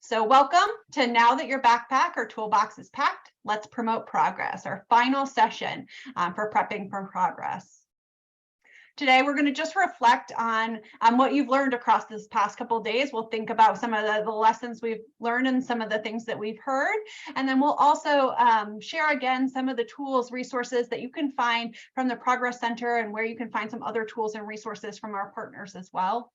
So welcome to Now That Your Backpack or Toolbox is Packed, Let's Promote Progress, our final session for Prepping for Progress. Today, we're going to just reflect on what you've learned across this past couple of days. We'll think about some of the lessons we've learned and some of the things that we've heard. And then we'll also share again some of the tools, resources that you can find from the Progress Center and where you can find some other tools and resources from our partners as well.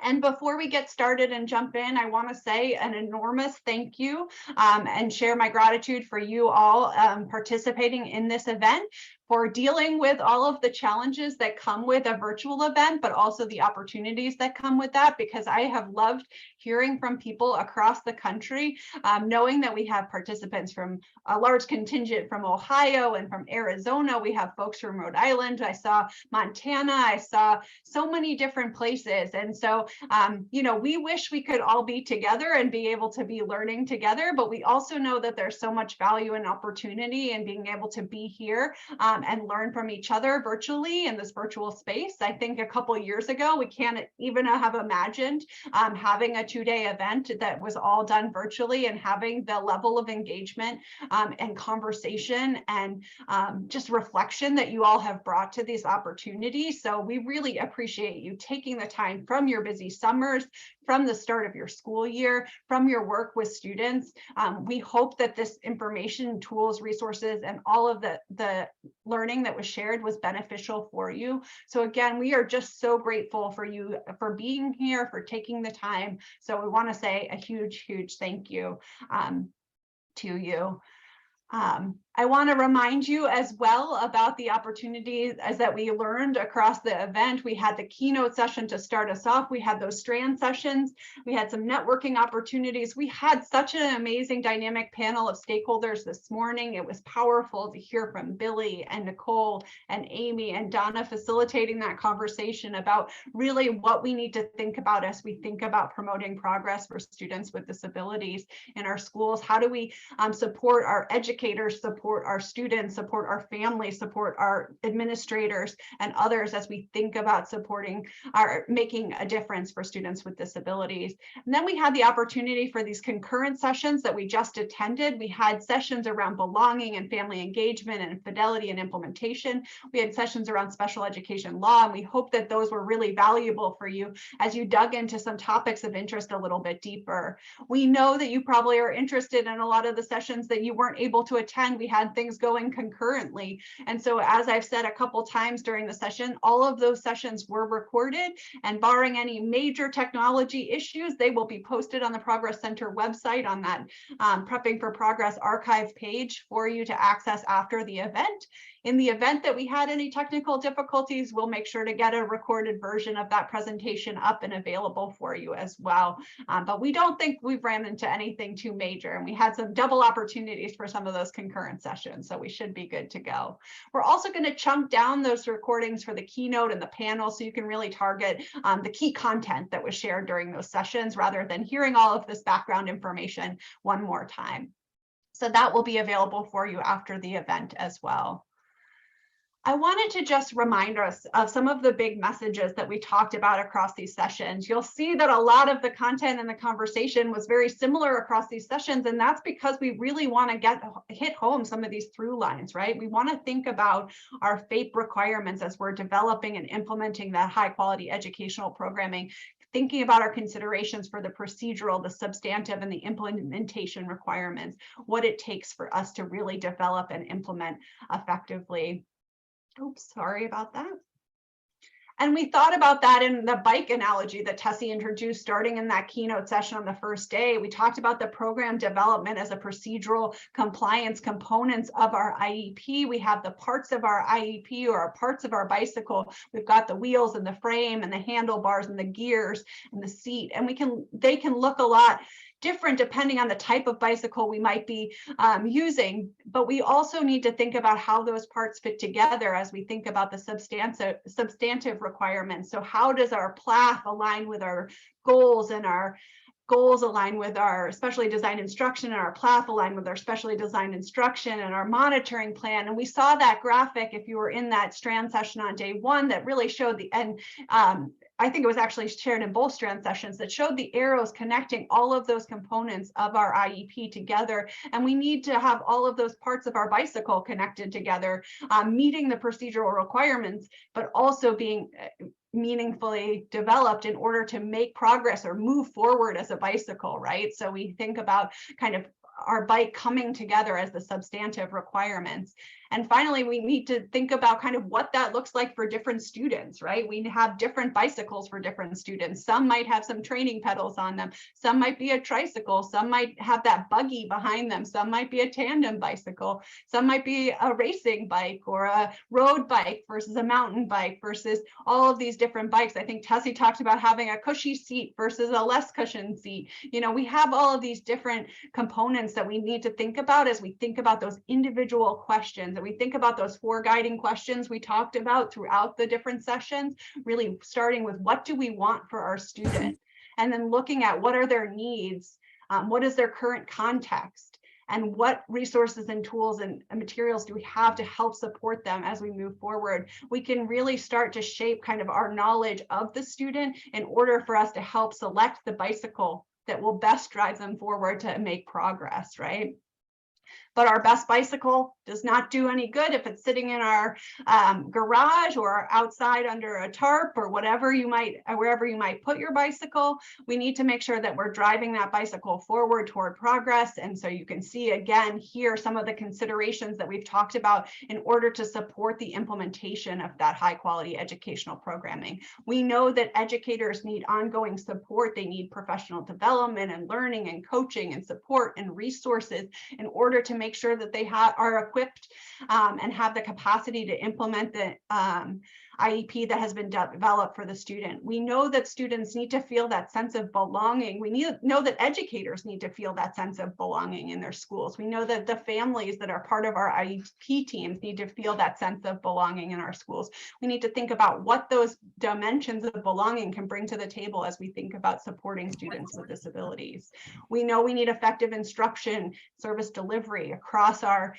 And before we get started and jump in, I want to say an enormous thank you and share my gratitude for you all participating in this event, for dealing with all of the challenges that come with a virtual event, but also the opportunities that come with that, because I have loved hearing from people across the country, knowing that we have participants from a large contingent from Ohio and from Arizona. We have folks from Rhode Island. I saw Montana. I saw so many different places. And so, we wish we could all be together and be able to be learning together, but we also know that there's so much value and opportunity in being able to be here and learn from each other virtually in this virtual space. I think a couple of years ago, we can't even have imagined having a two-day event that was all done virtually and having the level of engagement and conversation and just reflection that you all have brought to these opportunities. So we really appreciate you taking the time from your busy summers, from the start of your school year, from your work with students. We hope that this information, tools, resources, and all of the learning that was shared was beneficial for you. So again, we are just so grateful for you for being here, for taking the time. So we want to say a huge, huge thank you to you. I want to remind you as well about the opportunities as that we learned across the event. We had the keynote session to start us off. We had those strand sessions. We had some networking opportunities. We had such an amazing dynamic panel of stakeholders this morning. It was powerful to hear from Billy and Nicole and Amy and Donna facilitating that conversation about really what we need to think about as we think about promoting progress for students with disabilities in our schools. How do we support our educators, support our students, support our families, support our administrators and others as we think about making a difference for students with disabilities. And then we had the opportunity for these concurrent sessions that we just attended. We had sessions around belonging and family engagement and fidelity and implementation. We had sessions around special education law, and we hope that those were really valuable for you as you dug into some topics of interest a little bit deeper. We know that you probably are interested in a lot of the sessions that you weren't able to attend. We had things going concurrently. And so as I've said a couple times during the session, all of those sessions were recorded, and barring any major technology issues, they will be posted on the Progress Center website on that Prepping for Progress archive page for you to access after the event. In the event that we had any technical difficulties, we'll make sure to get a recorded version of that presentation up and available for you as well. But we don't think we've ran into anything too major, and we had some double opportunities for some of those concurrent sessions, so we should be good to go. We're also going to chunk down those recordings for the keynote and the panel so you can really target the key content that was shared during those sessions rather than hearing all of this background information one more time. So that will be available for you after the event as well. I wanted to just remind us of some of the big messages that we talked about across these sessions. You'll see that a lot of the content and the conversation was very similar across these sessions, and that's because we really want to hit home some of these through lines, right? We want to think about our FAPE requirements as we're developing and implementing that high quality educational programming, thinking about our considerations for the procedural, the substantive, and the implementation requirements, what it takes for us to really develop and implement effectively. Oops, sorry about that. And we thought about that in the bike analogy that Tessie introduced starting in that keynote session on the first day. We talked about the program development as a procedural compliance components of our IEP. We have the parts of our IEP or parts of our bicycle. We've got the wheels and the frame and the handlebars and the gears and the seat. And they can look a lot different depending on the type of bicycle we might be using, but we also need to think about how those parts fit together as we think about the substantive requirements. So how does our PLAF align with our goals, and our goals align with our specially designed instruction, and our PLAF align with our specially designed instruction and our monitoring plan? And we saw that graphic if you were in that strand session on day one that really showed the end I think it was actually shared in both strand sessions, that showed the arrows connecting all of those components of our IEP together. And we need to have all of those parts of our bicycle connected together, meeting the procedural requirements, but also being meaningfully developed in order to make progress or move forward as a bicycle, right? So we think about kind of our bike coming together as the substantive requirements. And finally, we need to think about kind of what that looks like for different students, right? We have different bicycles for different students. Some might have some training pedals on them. Some might be a tricycle. Some might have that buggy behind them. Some might be a tandem bicycle. Some might be a racing bike or a road bike versus a mountain bike versus all of these different bikes. I think Tessie talked about having a cushy seat versus a less cushioned seat. You know, we have all of these different components that we need to think about as we think about those individual questions. We think about those 4 guiding questions we talked about throughout the different sessions, really starting with what do we want for our student, and then looking at what are their needs, what is their current context, and what resources and tools and materials do we have to help support them as we move forward. We can really start to shape kind of our knowledge of the student in order for us to help select the bicycle that will best drive them forward to make progress, right? But our best bicycle does not do any good if it's sitting in our garage or outside under a tarp or wherever you might put your bicycle. We need to make sure that we're driving that bicycle forward toward progress. And so you can see again here some of the considerations that we've talked about in order to support the implementation of that high quality educational programming. We know that educators need ongoing support. They need professional development and learning and coaching and support and resources in order to make sure that they are equipped and have the capacity to implement the IEP that has been developed for the student. We know that students need to feel that sense of belonging. We know that educators need to feel that sense of belonging in their schools. We know that the families that are part of our IEP teams need to feel that sense of belonging in our schools. We need to think about what those dimensions of belonging can bring to the table as we think about supporting students with disabilities. We know we need effective instruction, service delivery across our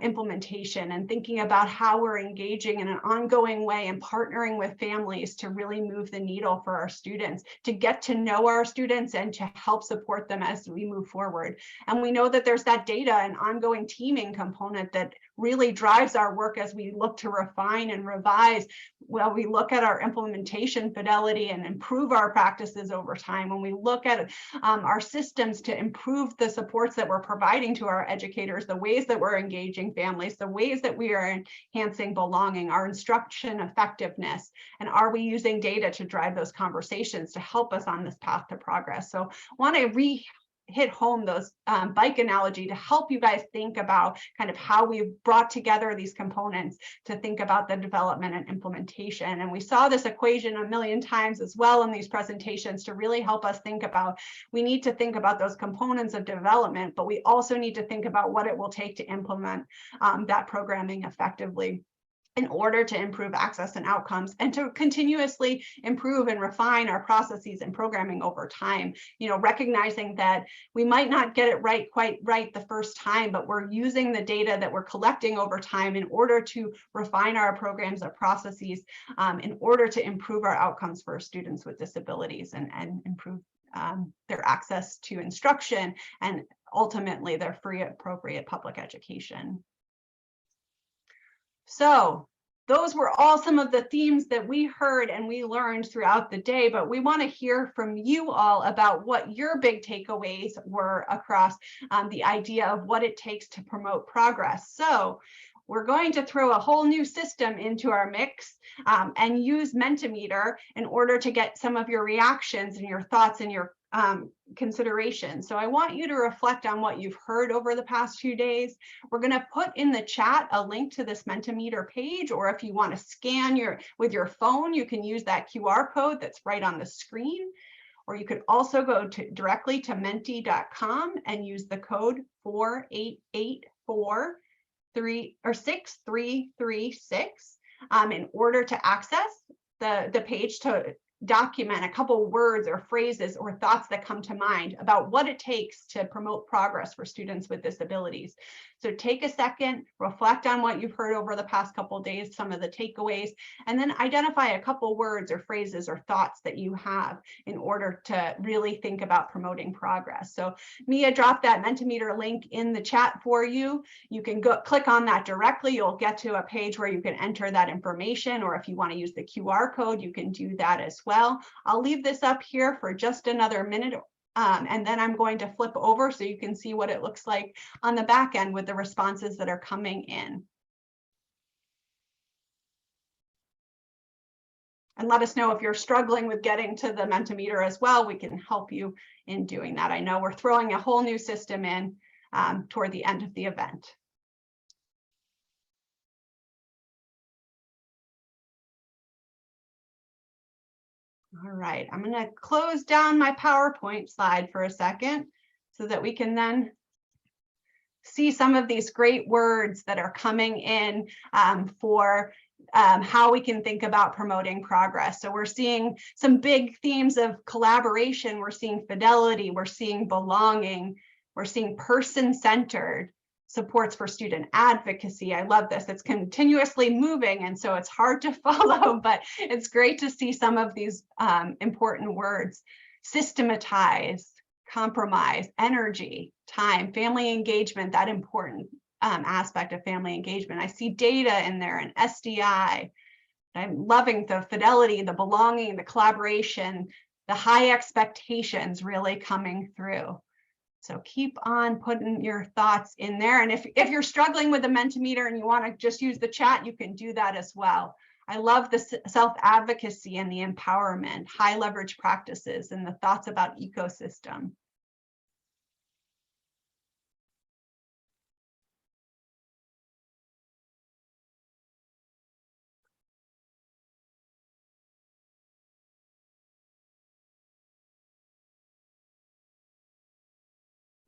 implementation, and thinking about how we're engaging in an ongoing way and partnering with families to really move the needle for our students, to get to know our students and to help support them as we move forward. And we know that there's that data and ongoing teaming component that really drives our work as we look to refine and revise. Well, we look at our implementation fidelity and improve our practices over time. When we look at our systems to improve the supports that we're providing to our educators, the ways that we're engaging families, the ways that we are enhancing belonging, our instruction effectiveness, and are we using data to drive those conversations to help us on this path to progress? So I want to hit home those bike analogy to help you guys think about kind of how we've brought together these components to think about the development and implementation. And we saw this equation a million times as well in these presentations to really help us think about, we need to think about those components of development, but we also need to think about what it will take to implement that programming effectively in order to improve access and outcomes, and to continuously improve and refine our processes and programming over time. You know, recognizing that we might not get it quite right the first time, but we're using the data that we're collecting over time in order to refine our programs, our processes, in order to improve our outcomes for students with disabilities and improve their access to instruction and ultimately their free, appropriate public education. So those were all some of the themes that we heard and we learned throughout the day, but we want to hear from you all about what your big takeaways were across the idea of what it takes to promote progress. So we're going to throw a whole new system into our mix and use Mentimeter in order to get some of your reactions and your thoughts and your consideration. So I want you to reflect on what you've heard over the past few days. We're going to put in the chat a link to this Mentimeter page, or if you want to scan with your phone, you can use that QR code that's right on the screen. Or you could also go directly to menti.com and use the code 488436336 in order to access the page to document a couple words or phrases or thoughts that come to mind about what it takes to promote progress for students with disabilities. So take a second, reflect on what you've heard over the past couple of days, some of the takeaways, and then identify a couple words or phrases or thoughts that you have in order to really think about promoting progress. So Mia dropped that Mentimeter link in the chat for you. You can go click on that directly. You'll get to a page where you can enter that information, or if you want to use the QR code, you can do that as well. I'll leave this up here for just another minute, and then I'm going to flip over so you can see what it looks like on the back end with the responses that are coming in. And let us know if you're struggling with getting to the Mentimeter as well. We can help you in doing that. I know we're throwing a whole new system in toward the end of the event. All right, I'm going to close down my PowerPoint slide for a second so that we can then see some of these great words that are coming in for how we can think about promoting progress. So we're seeing some big themes of collaboration. We're seeing fidelity. We're seeing belonging. We're seeing person-centered supports for student advocacy. I love this. It's continuously moving, and so it's hard to follow, but it's great to see some of these important words. Systematize, compromise, energy, time, family engagement, that important aspect of family engagement. I see data in there and SDI. I'm loving the fidelity, the belonging, the collaboration, the high expectations really coming through. So keep on putting your thoughts in there. And if you're struggling with the Mentimeter and you want to just use the chat, you can do that as well. I love the self-advocacy and the empowerment, high leverage practices, and the thoughts about ecosystem.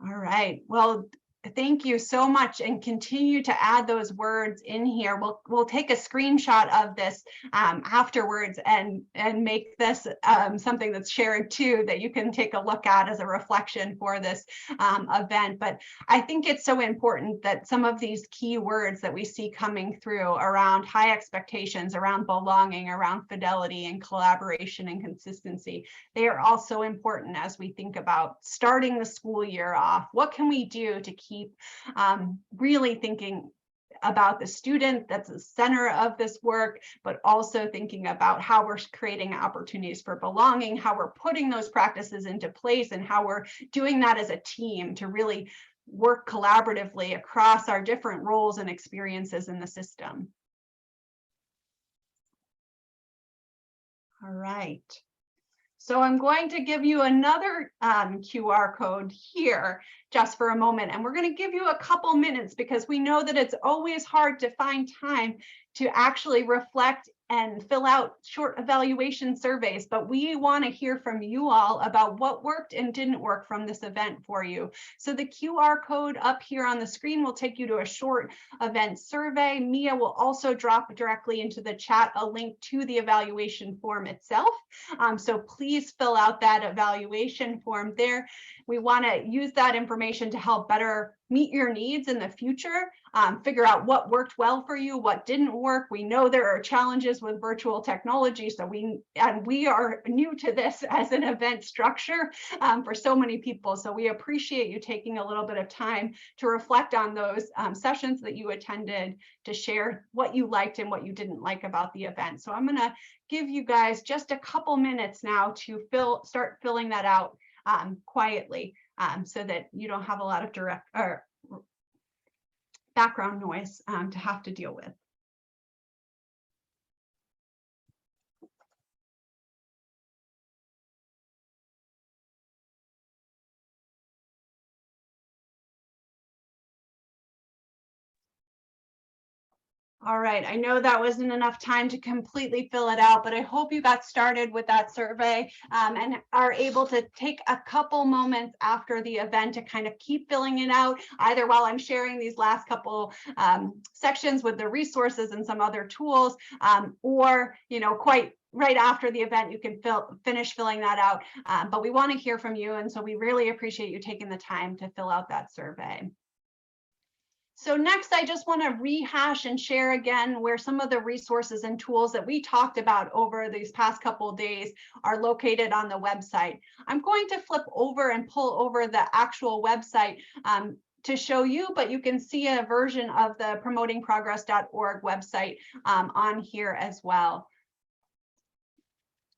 All right. Well, thank you so much, and continue to add those words in here. We'll take a screenshot of this afterwards and make this something that's shared too, that you can take a look at as a reflection for this event. But I think it's so important that some of these key words that we see coming through around high expectations, around belonging, around fidelity and collaboration and consistency, they are also important as we think about starting the school year off. What can we do to keep really thinking about the student that's the center of this work, but also thinking about how we're creating opportunities for belonging, how we're putting those practices into place, and how we're doing that as a team to really work collaboratively across our different roles and experiences in the system. All right. So I'm going to give you another QR code here just for a moment, and we're going to give you a couple minutes because we know that it's always hard to find time to actually reflect and fill out short evaluation surveys, but we want to hear from you all about what worked and didn't work from this event for you. So the QR code up here on the screen will take you to a short event survey. Mia will also drop directly into the chat a link to the evaluation form itself. So please fill out that evaluation form there. We want to use that information to help better meet your needs in the future, figure out what worked well for you, what didn't work. We know there are challenges with virtual technology, so we are new to this as an event structure for so many people. So we appreciate you taking a little bit of time to reflect on those sessions that you attended, to share what you liked and what you didn't like about the event. So I'm going to give you guys just a couple minutes now to start filling that out quietly, so that you don't have a lot of direct or background noise to have to deal with. All right, I know that wasn't enough time to completely fill it out, but I hope you got started with that survey and are able to take a couple moments after the event to kind of keep filling it out, either while I'm sharing these last couple sections with the resources and some other tools, or, quite right after the event, you can finish filling that out. But we want to hear from you, and so we really appreciate you taking the time to fill out that survey. So next, I just want to rehash and share again where some of the resources and tools that we talked about over these past couple of days are located on the website. I'm going to flip over and pull over the actual website to show you, but you can see a version of the promotingprogress.org website on here as well.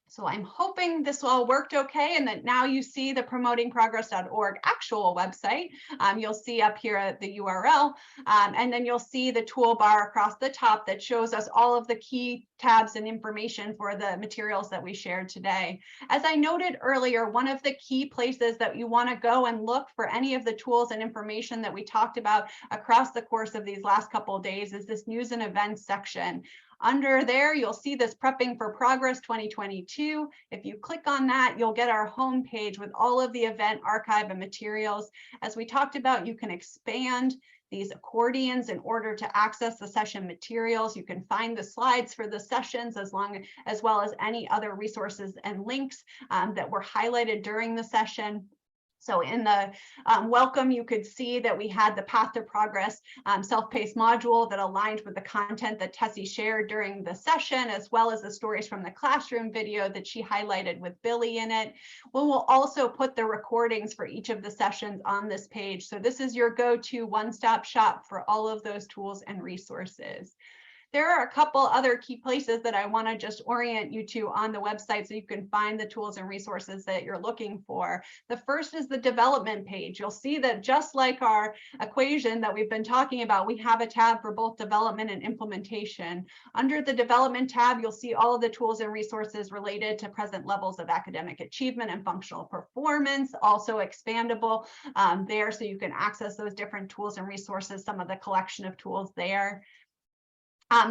So I'm hoping this all worked okay and that now you see the promotingprogress.org actual website. You'll see up here at the URL, and then you'll see the toolbar across the top that shows us all of the key tabs and information for the materials that we shared today. As I noted earlier, one of the key places that you want to go and look for any of the tools and information that we talked about across the course of these last couple of days is this news and events section. Under there, you'll see this Prepping for Progress 2022. If you click on that, you'll get our homepage with all of the event archive and materials. As we talked about, you can expand these accordions in order to access the session materials. You can find the slides for the sessions as well as any other resources and links that were highlighted during the session. So in the welcome, you could see that we had the Path to Progress self-paced module that aligned with the content that Tessie shared during the session, as well as the stories from the classroom video that she highlighted with Billy in it. We'll also put the recordings for each of the sessions on this page. So this is your go-to one-stop shop for all of those tools and resources. There are a couple other key places that I want to just orient you to on the website so you can find the tools and resources that you're looking for. The first is the development page. You'll see that just like our equation that we've been talking about, we have a tab for both development and implementation. Under the development tab, you'll see all of the tools and resources related to present levels of academic achievement and functional performance, also expandable there so you can access those different tools and resources, some of the collection of tools there.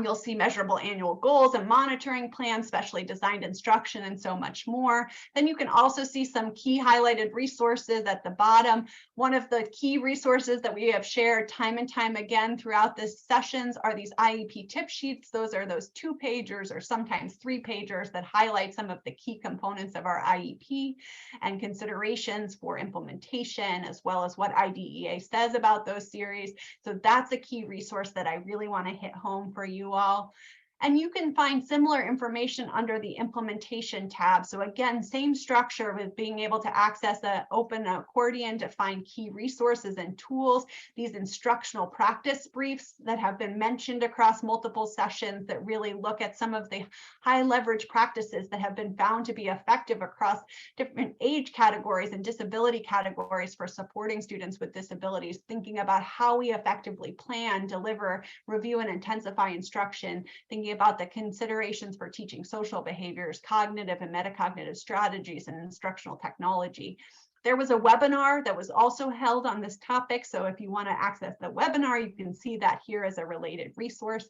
You'll see measurable annual goals and monitoring plans, specially designed instruction, and so much more. Then you can also see some key highlighted resources at the bottom. One of the key resources that we have shared time and time again throughout this sessions are these IEP tip sheets. Those are those 2-pagers or sometimes 3-pagers that highlight some of the key components of our IEP and considerations for implementation, as well as what IDEA says about those series. So that's a key resource that I really want to hit home for you all. And you can find similar information under the implementation tab. So again, same structure with being able to access an open accordion to find key resources and tools, these instructional practice briefs that have been mentioned across multiple sessions that really look at some of the high leverage practices that have been found to be effective across different age categories and disability categories for supporting students with disabilities, thinking about how we effectively plan, deliver, review, and intensify instruction, thinking about the considerations for teaching social behaviors, cognitive and metacognitive strategies, and instructional technology. There was a webinar that was also held on this topic. So if you want to access the webinar, you can see that here as a related resource.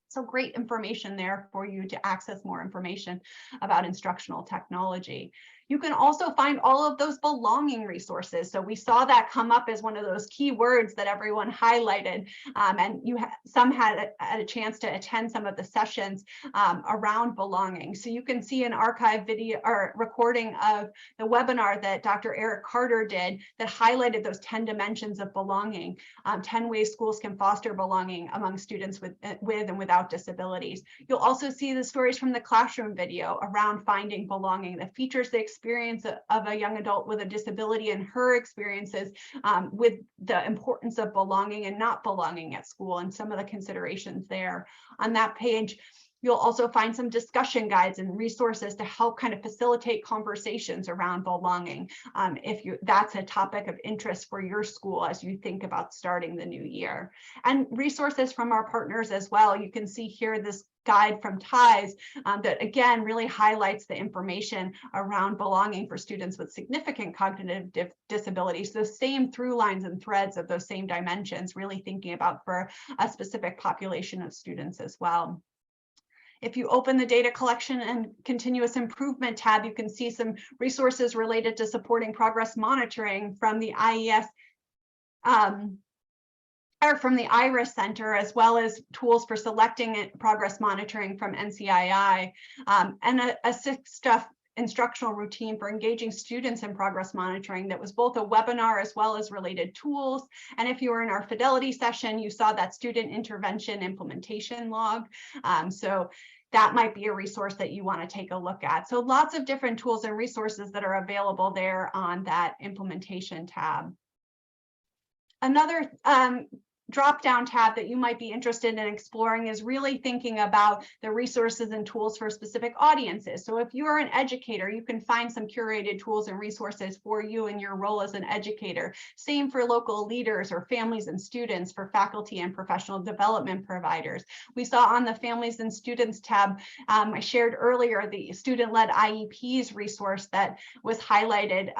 So great information there for you to access more information about instructional technology. You can also find all of those belonging resources. So we saw that come up as one of those key words that everyone highlighted, and some had a chance to attend some of the sessions around belonging. So you can see an archive video or recording of the webinar that Dr. Eric Carter did that highlighted those 10 dimensions of belonging, 10 ways schools can foster belonging among students with and without disabilities. You'll also see the stories from the classroom video around finding belonging that features the experience of a young adult with a disability and her experiences with the importance of belonging and not belonging at school and some of the considerations there. On that page, You'll also find some discussion guides and resources to help kind of facilitate conversations around belonging, if that's a topic of interest for your school as you think about starting the new year. And resources from our partners as well. You can see here this guide from TIES that again really highlights the information around belonging for students with significant cognitive disabilities. Those same through lines and threads of those same dimensions, really thinking about for a specific population of students as well. If you open the data collection and continuous improvement tab, you can see some resources related to supporting progress monitoring from the IES or from the IRIS Center, as well as tools for selecting progress monitoring from NCII, and a six-step instructional routine for engaging students in progress monitoring that was both a webinar as well as related tools. And if you were in our fidelity session, you saw that student intervention implementation log. So that might be a resource that you want to take a look at. So lots of different tools and resources that are available there on that implementation tab. Another drop-down tab that you might be interested in exploring is really thinking about the resources and tools for specific audiences. So if you're an educator, you can find some curated tools and resources for you and your role as an educator. Same for local leaders or families and students, for faculty and professional development providers. We saw on the families and students tab, I shared earlier, the student-led IEPs resource that was highlighted,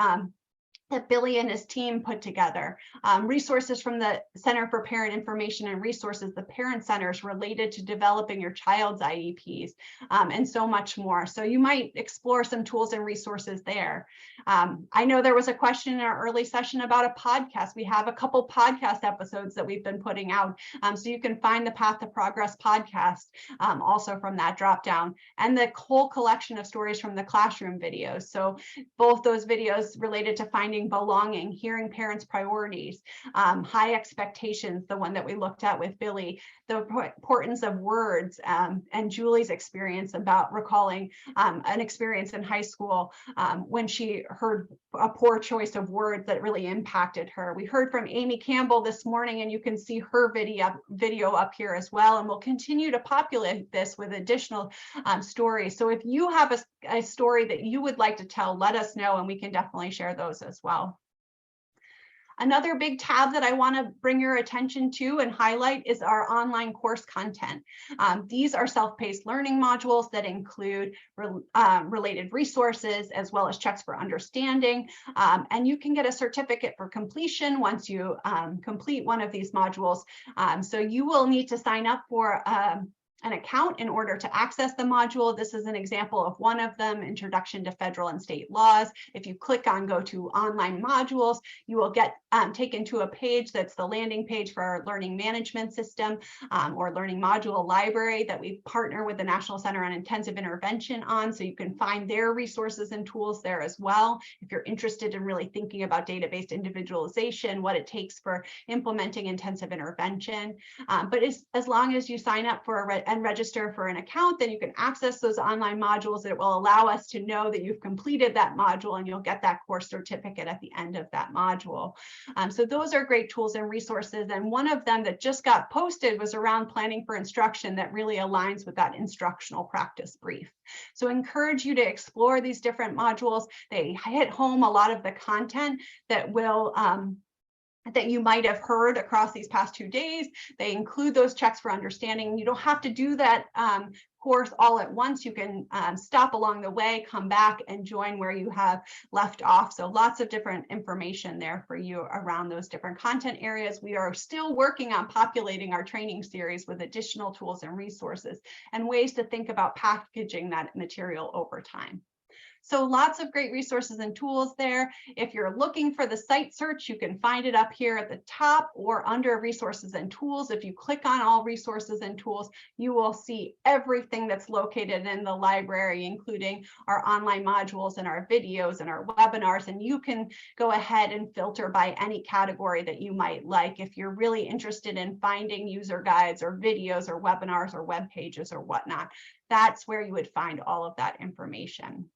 that Billy and his team put together. Resources from the Center for Parent Information and Resources, the parent centers related to developing your child's IEPs, and so much more. So you might explore some tools and resources there. I know there was a question in our early session about a podcast. We have a couple podcast episodes that we've been putting out. So you can find the Path to Progress podcast also from that drop down, and the whole collection of stories from the classroom videos. So both those videos related to finding belonging, hearing parents' priorities, high expectations, the one that we looked at with Billy, the importance of words, and Julie's experience about recalling an experience in high school when she heard a poor choice of words that really impacted her. We heard from Amy Campbell this morning, and you can see her video up here as well, and we'll continue to populate this with additional stories. So if you have a story that you would like to tell, let us know, and we can definitely share those as well. Another big tab that I want to bring your attention to and highlight is our online course content. These are self-paced learning modules that include related resources as well as checks for understanding. And you can get a certificate for completion once you complete one of these modules. So you will need to sign up for an account in order to access the module. This is an example of one of them, Introduction to Federal and State Laws. If you click on Go to Online Modules, you will get taken to a page that's the landing page for our learning management system or learning module library that we partner with the National Center on Intensive Intervention on. So you can find their resources and tools there as well. If you're interested in really thinking about data-based individualization, what it takes for implementing intensive intervention. But as long as you sign up for and register for an account, then you can access those online modules. That will allow us to know that you've completed that module, and you'll get that course certificate at the end of that module. So those are great tools and resources. And one of them that just got posted was around planning for instruction that really aligns with that instructional practice brief. So I encourage you to explore these different modules. They hit home a lot of the content that will that you might have heard across these past 2 days. They include those checks for understanding. You don't have to do that course all at once. You can stop along the way, come back and join where you have left off. So lots of different information there for you around those different content areas. We are still working on populating our training series with additional tools and resources and ways to think about packaging that material over time. So lots of great resources and tools there. If you're looking for the site search, you can find it up here at the top or under resources and tools. If you click on all resources and tools, you will see everything that's located in the library, including our online modules and our videos and our webinars. And you can go ahead and filter by any category that you might like. If you're really interested in finding user guides or videos or webinars or web pages or whatnot, that's where you would find all of that information.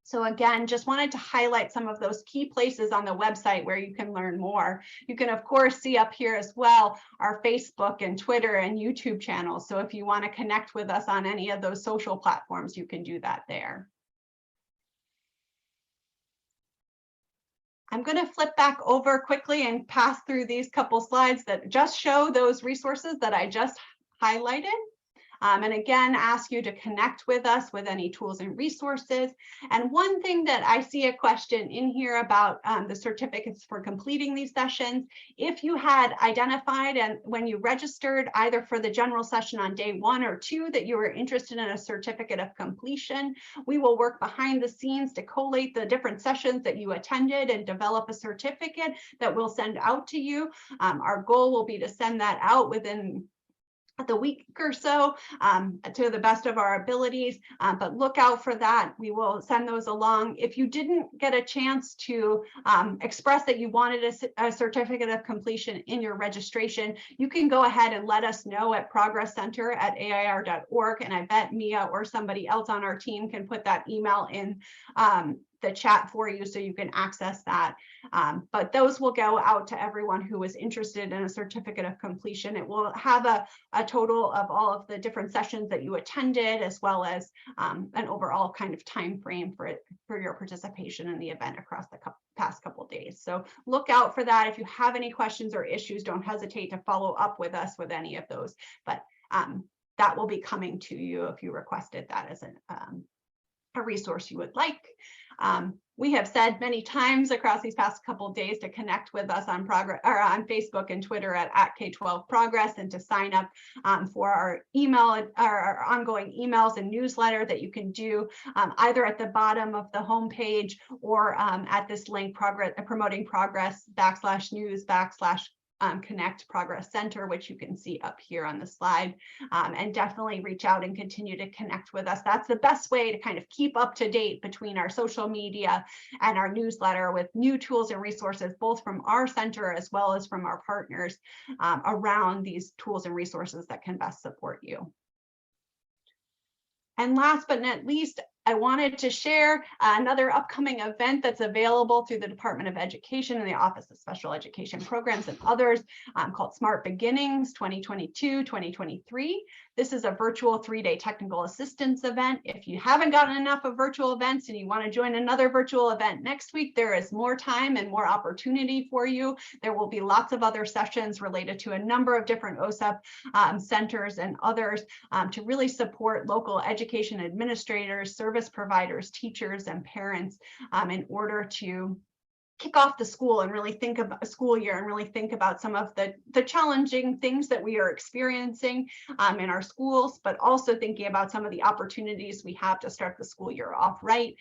So again, just wanted to highlight some of those key places on the website where you can learn more. You can, of course, see up here as well our Facebook and Twitter and YouTube channels. So if you want to connect with us on any of those social platforms, you can do that there. I'm going to flip back over quickly and pass through these couple slides that just show those resources that I just highlighted. And again, ask you to connect with us with any tools and resources. And one thing that I see a question in here about the certificates for completing these sessions, if you had identified and when you registered either for the general session on day 1 or 2 that you were interested in a certificate of completion, we will work behind the scenes to collate the different sessions that you attended and develop a certificate that we'll send out to you. Our goal will be to send that out within the week or so to the best of our abilities, but look out for that. We will send those along. If you didn't get a chance to express that you wanted a certificate of completion in your registration, you can go ahead and let us know at progresscenter@air.org, and I bet Mia or somebody else on our team can put that email in the chat for you so you can access that. But those will go out to everyone who is interested in a certificate of completion. It will have a total of all of the different sessions that you attended, as well as an overall kind of time frame for your participation in the event across the past couple of days. So look out for that. If you have any questions or issues, don't hesitate to follow up with us with any of those. But that will be coming to you if you requested that as a resource you would like. We have said many times across these past couple of days to connect with us on Facebook and Twitter at K12 Progress, and to sign up for our email, our ongoing emails and newsletter that you can do either at the bottom of the homepage or at this link, promoting progress /news/ Connect Progress Center, which you can see up here on the slide, and definitely reach out and continue to connect with us. That's the best way to kind of keep up to date between our social media and our newsletter with new tools and resources, both from our center as well as from our partners around these tools and resources that can best support you. And last but not least, I wanted to share another upcoming event that's available through the Department of Education and the Office of Special Education Programs and others called Smart Beginnings 2022-2023. This is a virtual 3-day technical assistance event. If you haven't gotten enough of virtual events and you want to join another virtual event next week, there is more time and more opportunity for you. There will be lots of other sessions related to a number of different OSEP centers and others to really support local education administrators, service providers, teachers, and parents in order to kick off the school and really think about a school year and really think about some of the challenging things that we are experiencing in our schools, but also thinking about some of the opportunities we have to start the school year off right.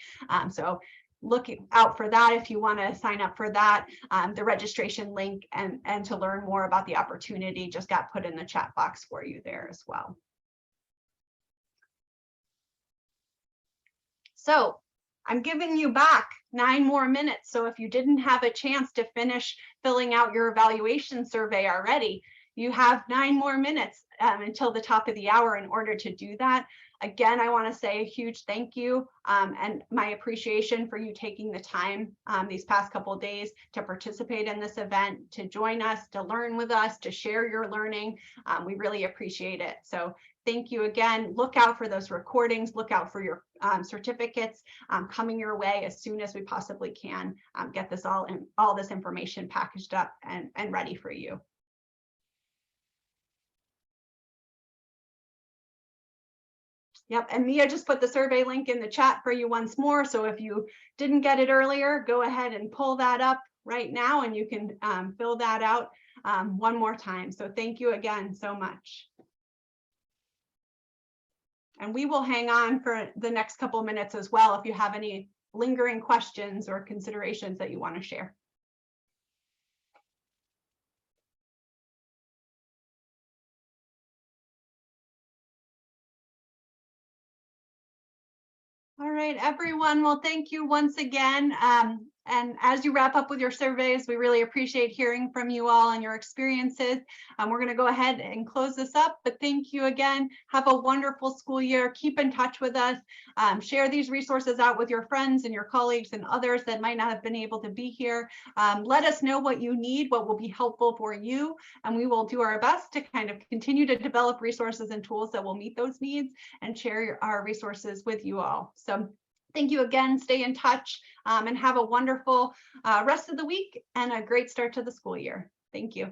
So look out for that if you want to sign up for that. The registration link and to learn more about the opportunity just got put in the chat box for you there as well. So I'm giving you back 9 more minutes. So if you didn't have a chance to finish filling out your evaluation survey already, you have 9 more minutes until the top of the hour in order to do that. Again, I want to say a huge thank you and my appreciation for you taking the time these past couple of days to participate in this event, to join us, to learn with us, to share your learning. We really appreciate it. So thank you again. Look out for those recordings. Look out for your certificates coming your way as soon as we possibly can. Get this all this information packaged up and ready for you. Yep, and Mia just put the survey link in the chat for you once more. So if you didn't get it earlier, go ahead and pull that up right now and you can fill that out one more time. So thank you again so much. And we will hang on for the next couple of minutes as well if you have any lingering questions or considerations that you want to share. All right, everyone. Well, thank you once again. And as you wrap up with your surveys, we really appreciate hearing from you all and your experiences. We're going to go ahead and close this up, but thank you again. Have a wonderful school year. Keep in touch with us. Share these resources out with your friends and your colleagues and others that might not have been able to be here. Let us know what you need, what will be helpful for you, and we will do our best to kind of continue to develop resources and tools that will meet those needs and share our resources with you all. So thank you again. Stay in touch and have a wonderful rest of the week and a great start to the school year. Thank you.